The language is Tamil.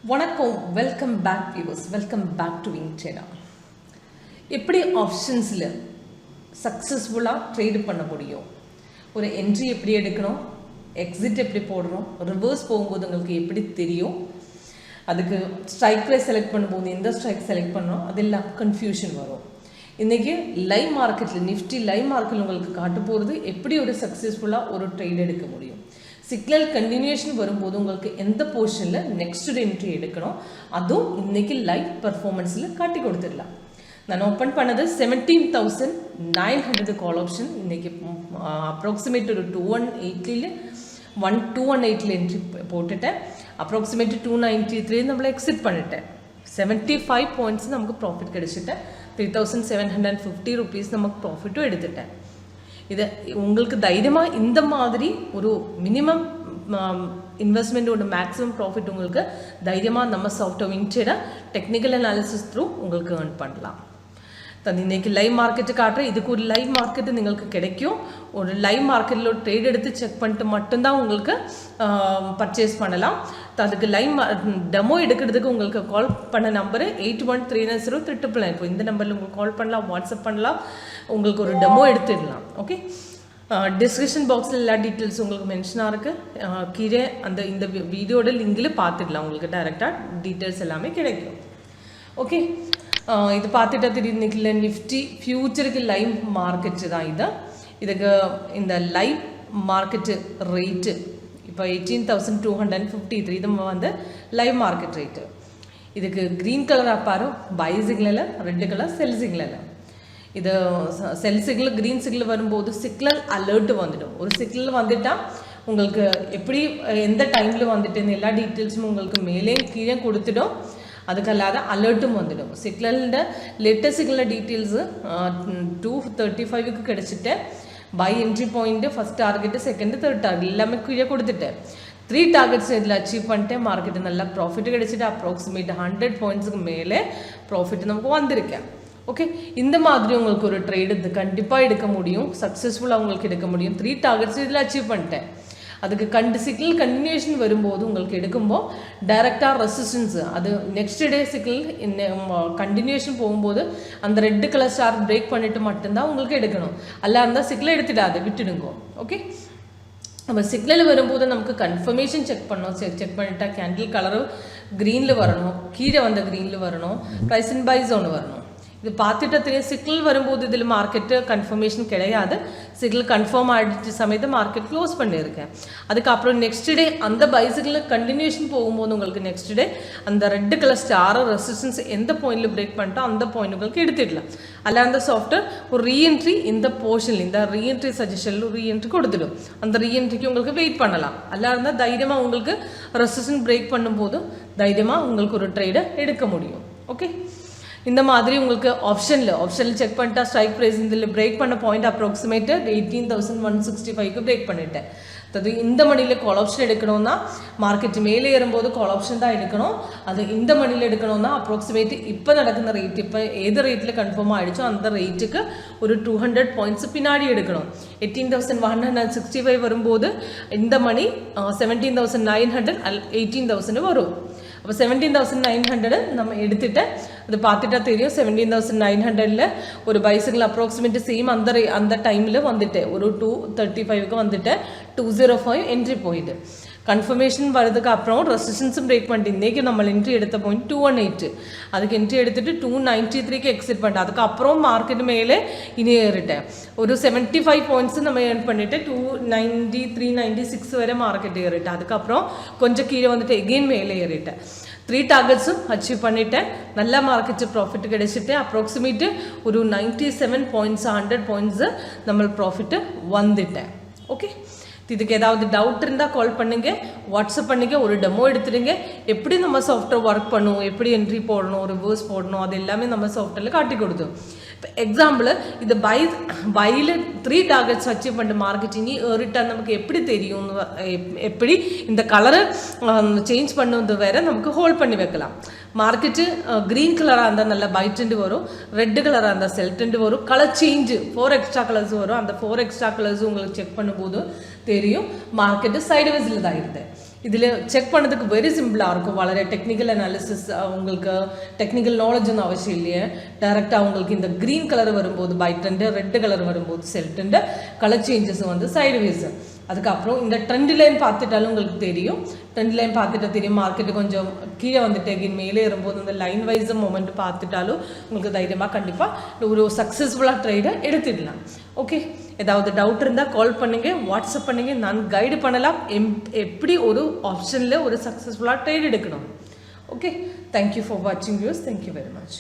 வணக்கம், welcome back viewers, welcome back to WinTrader. எப்படி ஆப்ஷன்ஸில் சக்ஸஸ்ஃபுல்லாக ட்ரேடு பண்ண முடியும், ஒரு என்ட்ரி எப்படி எடுக்கணும், எக்ஸிட் எப்படி போடுறோம், ரிவர்ஸ் போகும்போது உங்களுக்கு எப்படி தெரியும், அதுக்கு ஸ்ட்ரைக் ப்ரைஸ் செலக்ட் பண்ணும்போது எந்த ஸ்ட்ரைக் செலக்ட் பண்ணணும், அதெல்லாம் கன்ஃபியூஷன் வரும். இன்றைக்கி லைவ் மார்க்கெட்டில் நிஃப்டி லைவ் மார்க்கெட்டில் உங்களுக்கு காட்ட போகிறது எப்படி ஒரு சக்ஸஸ்ஃபுல்லாக ஒரு ட்ரேட் எடுக்க முடியும். சிக்னல் கண்டினியூஷன் வரும்போது உங்களுக்கு எந்த போர்ஷனில் நெக்ஸ்ட் என்ட்ரி எடுக்கணும், அதுவும் இன்றைக்கி லைவ் பர்ஃபார்மன்ஸில் காட்டி கொடுத்துடலாம். நான் ஓப்பன் பண்ணது 17,900 கால் ஆப்ஷன். இன்றைக்கி அப்ராக்சிமேட் ஒரு 218 என்ட்ரி போட்டுட்டேன். அப்ராக்சிமேட் 293 நம்மளை எக்ஸிட் பண்ணிட்டேன். 75 பாயிண்ட்ஸ் நமக்கு ப்ராஃபிட் கிடைச்சிட்டேன். 3,750 rupees நமக்கு ப்ராஃபிட்டும் எடுத்துட்டேன். இதை உங்களுக்கு தைரியமாக இந்த மாதிரி ஒரு மினிமம் இன்வெஸ்ட்மெண்ட்டோட மேக்ஸிமம் ப்ராஃபிட் உங்களுக்கு தைரியமாக நம்ம software WinTrader technical analysis through உங்களுக்கு ஏர்ன் பண்ணலாம். இன்றைக்கி லைவ் மார்க்கெட்டு காட்டுறேன். இதுக்கு ஒரு லைவ் மார்க்கெட்டு നിങ്ങൾക്ക് கிடைக்கும். ஒரு லைவ் மார்க்கெட்டில் ஒரு ட்ரேட் எடுத்து செக் பண்ணிட்டு மட்டும்தான் உங்களுக்கு பர்ச்சேஸ் பண்ணலாம். அதுக்கு லைவ் டெமோ எடுக்கிறதுக்கு உங்களுக்கு கால் பண்ண நம்பரு 81390399. இப்போ இந்த நம்பரில் உங்களுக்கு கால் பண்ணலாம், வாட்ஸ்அப் பண்ணலாம், உங்களுக்கு ஒரு டெமோ எடுத்துடலாம். ஓகே, டிஸ்கிரிப்ஷன் பாக்ஸில் எல்லா டீட்டெயில்ஸ் உங்களுக்கு மென்ஷனாக இருக்குது. கீழே இந்த வீடியோட லிங்கில் பார்த்துடலாம். உங்களுக்கு டைரெக்டாக டீட்டெயில்ஸ் எல்லாமே கிடைக்கும். ஓகே, இது பார்த்துட்டா தெரியும். இன்றைக்கி நிஃப்டி ஃபியூச்சருக்கு லைவ் மார்க்கெட்டு தான் இதுக்கு இந்த லைவ் மார்க்கெட்டு ரேட்டு இப்போ 18,253. இது வந்து லைவ் மார்க்கெட் ரேட்டு. இதுக்கு க்ரீன் கலர் பாரு by signal, red colour sell signal. இது செல் சிக்னல் க்ரீன் சிக்னல் வரும்போது சிக்னல் அலர்ட் வந்துடும். ஒரு சிக்னல் வந்துட்டால் உங்களுக்கு எப்படி எந்த டைமில் வந்துட்டுன்னு எல்லா டீட்டெயில்ஸும் உங்களுக்கு மேலே கீழே கொடுத்துடும். அதுக்கல்லாத அலர்ட்டும் வந்துடும். சிக்னலில் லேட்டஸ்ட் சிக்னல் டீட்டெயில்ஸு 235க்கு கிடச்சிட்டு buy entry point, first target, second, third target எல்லாமே கீழே கொடுத்துட்டேன். 3 டார்கெட்ஸ் இதில் அச்சீவ் பண்ணிட்டேன். மார்க்கெட்டு நல்லா ப்ராஃபிட்டு கிடச்சிட்டு அப்ராக்சிமேட் 100 பாயிண்ட்ஸுக்கு மேலே ப்ராஃபிட் நமக்கு வந்திருக்கேன். ஓகே, இந்த மாதிரி உங்களுக்கு ஒரு ட்ரேடு இது கண்டிப்பாக எடுக்க முடியும், சக்ஸஸ்ஃபுல்லாக உங்களுக்கு எடுக்க முடியும். 3 டார்கெட்ஸ் இதில் அச்சீவ் பண்ணிட்டேன். அதுக்கு சிக்னல் கண்டினியூஷன் வரும்போது உங்களுக்கு எடுக்கும்போது டைரெக்டாக ரெசிஸ்டன்ஸு அது நெக்ஸ்ட் டே சிக்னல் கண்டினியூஷன் போகும்போது அந்த ரெட் கலர் ஸ்டார் பிரேக் பண்ணிவிட்டு மட்டும்தான் உங்களுக்கு எடுக்கணும். அல்ல அந்த சிக்னல் எடுத்துடாது, விட்டுடுங்க. ஓகே, நம்ம சிக்னல் வரும்போது நமக்கு கன்ஃபர்மேஷன் செக் பண்ணோம். செக் பண்ணிட்டா கேண்டில் கலரு க்ரீனில் வரணும், கீழே வந்த க்ரீனில் வரணும், ப்ரைஸ் அண்ட் பை ஜோன் வரணும். இது பார்த்துட்டு தெரியும். சிக்னல் வரும்போது இதில் மார்க்கெட்டு கன்ஃபர்மேஷன் கிடையாது. சிக்னல் கன்ஃபார்ம் ஆகிடுச்ச சமயத்தை மார்க்கெட் க்ளோஸ் பண்ணியிருக்கேன். அதுக்கப்புறம் நெக்ஸ்ட் டே அந்த பைசிக்கில் கண்டினியூஷன் போகும்போது உங்களுக்கு நெக்ஸ்ட் டே அந்த ரெட் கலர் ஸ்டார் ரெசிஸ்டன்ஸ் எந்த பாயிண்டில் பிரேக் பண்ணிட்டோ அந்த பாயிண்ட் உங்களுக்கு எடுத்துடலாம். அல்ல அந்த சாஃப்ட்வேர் ஒரு ரீஎன்ட்ரி இந்த போர்ஷனில் இந்த ரீஎன்ட்ரி சஜஷனில் ரீஎன்ட்ரி கொடுத்துடும். அந்த ரீஎன்ட்ரிக்கு உங்களுக்கு வெயிட் பண்ணலாம். அல்ல இருந்தால் தைரியமாக உங்களுக்கு ரெசிஸ்டன்ஸ் பிரேக் பண்ணும்போது தைரியமாக உங்களுக்கு ஒரு ட்ரேடை எடுக்க முடியும். ஓகே, இந்த மாதிரி உங்களுக்கு ஆப்ஷனில் செக் பண்ணிட்டா ஸ்ட்ரைக் ப்ரைஸ் இதில் பிரேக் பண்ண பாயிண்ட் அப்ராக்சிமேட்டட் 18,165க்கு பிரேக் பண்ணிட்டேன். அது இந்த மணியில் கால் ஆப்ஷன் எடுக்கணும்னா மார்க்கெட் மேலே ஏறும்போது கால் ஆப்ஷன் தான் எடுக்கணும். அது இந்த மணியில் எடுக்கணும்னா அப்ராக்சிமேட் இப்போ நடക്കുന്ന ரேட் இப்போ ஏது ரேட்டில் கன்ஃபார்ம் ஆகிடுச்சோ அந்த ரேட்டுக்கு ஒரு 200 பாயிண்ட்ஸ் பின்னாடி எடுக்கணும். 18,165 வரும்போது இந்த மணி 17,900 18,000 வரும். அப்போ 17,900 நம்ம எடுத்துகிட்டு அது பார்த்துட்டா தெரியும். 17,900ல் ஒரு பைசிக்கிள் அப்ராக்சிமேட் சேம் அந்த டைமில் வந்துட்டு ஒரு 235க்கு வந்துட்டு 205 என்ட்ரி போயிடுது. கன்ஃபர்மேஷன் வரதுக்கு அப்புறம் ரெசிஸ்டன்ஸும் பிரேக் பண்ணிட்டு இன்றைக்கி நம்ம என்ட்ரி எடுத்த பாயிண்ட் 218. அதுக்கு என்ட்ரி எடுத்துகிட்டு 293க்கு எக்ஸிட் பண்ணிட்டேன். அதுக்கப்புறம் மார்க்கெட் மேலே இனி ஏறிட்டேன். ஒரு 75 பாயிண்ட்ஸு நம்ம ஏர்ன் பண்ணிவிட்டு 290 396 வரை மார்க்கெட் ஏறிட்டேன். அதுக்கப்புறம் கொஞ்சம் கீழே வந்துட்டு எகெயின் மேலே ஏறிட்டேன். 3 டார்கெட்ஸும் அச்சீவ் பண்ணிட்டேன். நல்ல மார்க்கெட்டு ப்ராஃபிட் கிடைச்சிட்டு அப்ராக்சிமேட்டு ஒரு 97 பாயிண்ட்ஸ் 100 பாயிண்ட்ஸு நம்ம ப்ராஃபிட்டு வந்துட்டேன். ஓகே, இதுக்கு ஏதாவது டவுட் இருந்தால் கால் பண்ணுங்க, வாட்ஸ்அப் பண்ணுங்க, ஒரு டெமோ எடுத்துடுங்க. எப்படி நம்ம சாஃப்ட்வேர் ஒர்க் பண்ணுவோம், எப்படி என்ட்ரி போடணும், ரிவர்ஸ் போடணும், அது எல்லாமே நம்ம சாஃப்ட்வேரில் காட்டி கொடுத்தோம். இப்போ எக்ஸாம்பிள் இந்த பையில் 3 டார்கெட்ஸ் அச்சீவ் பண்ண மார்க்கெட் இனி ஏறிட்டால் நமக்கு எப்படி தெரியும், எப்படி இந்த கலரை சேஞ்ச் பண்ணுவது வேற நமக்கு ஹோல்ட் பண்ணி வைக்கலாம். மார்க்கெட்டு க்ரீன் கலராக இருந்தால் நல்ல பை ட்ரெண்ட் வரும், ரெட் கலராக இருந்தால் செல் ட்ரெண்ட் வரும், கலர் சேஞ்சு 4 எக்ஸ்ட்ரா கலர்ஸ் வரும். அந்த 4 எக்ஸ்ட்ரா கலர்ஸ் உங்களுக்கு செக் பண்ணும்போது தெரியும் மார்க்கெட்டு சைடுவேஸில் தான் இருக்குது. இதில் செக் பண்ணதுக்கு வெரி சிம்பிளாக இருக்கும். வளர டெக்னிக்கல் அனாலிசிஸ் உங்களுக்கு டெக்னிக்கல் நாலேஜ்னு அவசியம் இல்லையே. டைரெக்டாக உங்களுக்கு இந்த க்ரீன் கலர் வரும்போது பை ட்ரெண்டு, ரெட் கலர் வரும்போது செல் ட்ரெண்டு, கலர் சேஞ்சஸ் வந்து சைடுவேஸ். அதுக்கப்புறம் இந்த ட்ரெண்ட் லைன் பார்த்துட்டாலும் உங்களுக்கு தெரியும். ட்ரெண்ட் லைன் பார்த்துட்டா தெரியும் மார்க்கெட்டு கொஞ்சம் கீழே வந்துட்டு மேலே ஏறும்போது இந்த லைன் வைஸ் மொமெண்ட் பார்த்துட்டாலும் உங்களுக்கு தைரியமாக கண்டிப்பாக ஒரு சக்ஸஸ்ஃபுல்லாக ட்ரேடை எடுத்துடலாம். ஓகே, ஏதாவது டவுட் இருந்தால் கால் பண்ணுங்க, வாட்ஸ்அப் பண்ணுங்க, நான் கைடு பண்ணலாம் எப்படி ஒரு ஆப்ஷனில் ஒரு சக்ஸஸ்ஃபுல்லாக ட்ரேட் எடுக்கணும். ஓகே, தேங்க்யூ ஃபார் வாட்சிங் வியூஸ். Thank you very much.